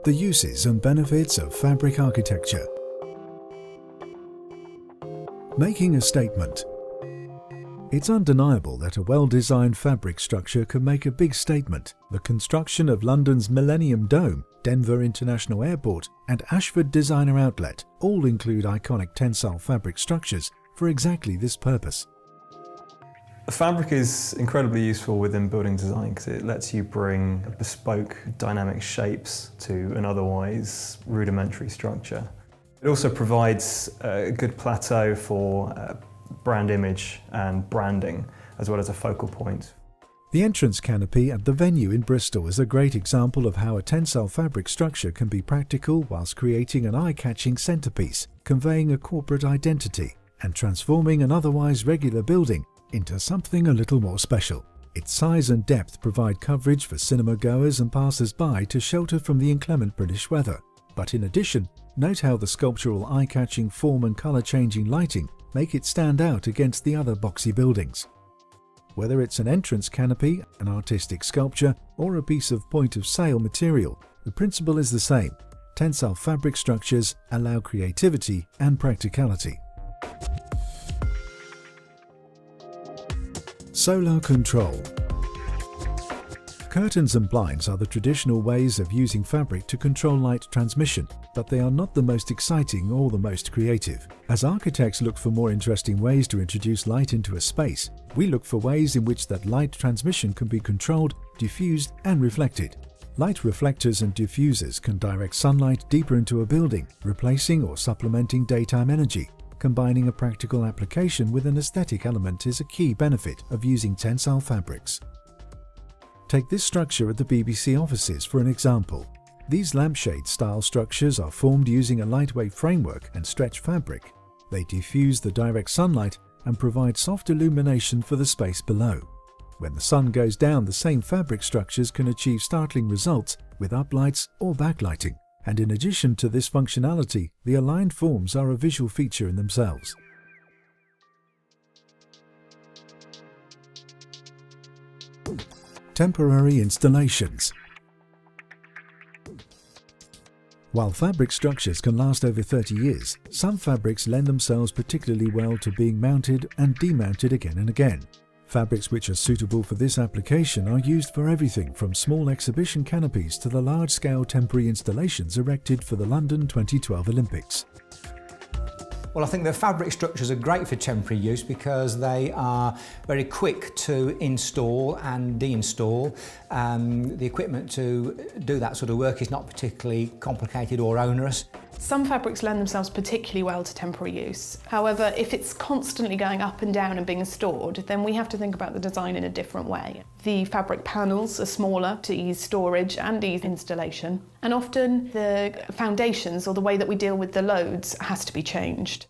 The uses and benefits of fabric architecture. Making a statement. It's undeniable that a well-designed fabric structure can make a big statement. The construction of London's Millennium Dome, Denver International Airport and Ashford Designer Outlet all include iconic tensile fabric structures for exactly this purpose. Fabric is incredibly useful within building design because it lets you bring bespoke dynamic shapes to an otherwise rudimentary structure. It also provides a good plateau for brand image and branding, as well as a focal point. The entrance canopy at the venue in Bristol is a great example of how a tensile fabric structure can be practical whilst creating an eye-catching centerpiece, conveying a corporate identity and transforming an otherwise regular building into something a little more special. Its size and depth provide coverage for cinema goers and passers-by to shelter from the inclement British weather. But in addition, note how the sculptural eye-catching form and colour-changing lighting make it stand out against the other boxy buildings. Whether it's an entrance canopy, an artistic sculpture, or a piece of point-of-sale material, the principle is the same. Tensile fabric structures allow creativity and practicality. Solar control. Curtains and blinds are the traditional ways of using fabric to control light transmission, but they are not the most exciting or the most creative. As architects look for more interesting ways to introduce light into a space, we look for ways in which that light transmission can be controlled, diffused and reflected. Light reflectors and diffusers can direct sunlight deeper into a building, replacing or supplementing daytime energy. Combining a practical application with an aesthetic element is a key benefit of using tensile fabrics. Take this structure at the BBC offices for an example. These lampshade-style structures are formed using a lightweight framework and stretch fabric. They diffuse the direct sunlight and provide soft illumination for the space below. When the sun goes down, the same fabric structures can achieve startling results with uplights or backlighting. And in addition to this functionality, the aligned forms are a visual feature in themselves. Temporary installations. While fabric structures can last over 30 years, some fabrics lend themselves particularly well to being mounted and demounted again and again. Fabrics which are suitable for this application are used for everything from small exhibition canopies to the large-scale temporary installations erected for the London 2012 Olympics. Well, I think the fabric structures are great for temporary use because they are very quick to install and deinstall. The equipment to do that sort of work is not particularly complicated or onerous. Some fabrics lend themselves particularly well to temporary use. However, if it's constantly going up and down and being stored, then we have to think about the design in a different way. The fabric panels are smaller to ease storage and ease installation, and often the foundations or the way that we deal with the loads has to be changed.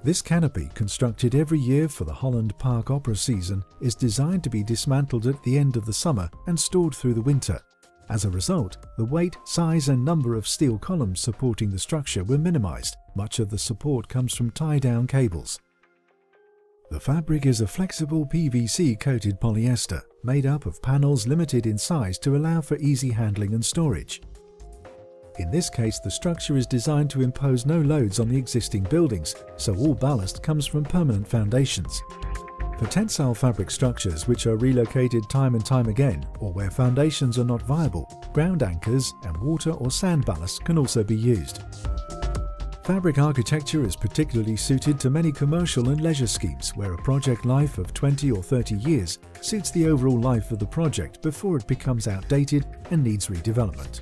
This canopy, constructed every year for the Holland Park Opera season, is designed to be dismantled at the end of the summer and stored through the winter. As a result, the weight, size and number of steel columns supporting the structure were minimised. Much of the support comes from tie-down cables. The fabric is a flexible PVC-coated polyester, made up of panels limited in size to allow for easy handling and storage. In this case, the structure is designed to impose no loads on the existing buildings, so all ballast comes from permanent foundations. For tensile fabric structures which are relocated time and time again, or where foundations are not viable, ground anchors and water or sand ballast can also be used. Fabric architecture is particularly suited to many commercial and leisure schemes where a project life of 20 or 30 years suits the overall life of the project before it becomes outdated and needs redevelopment.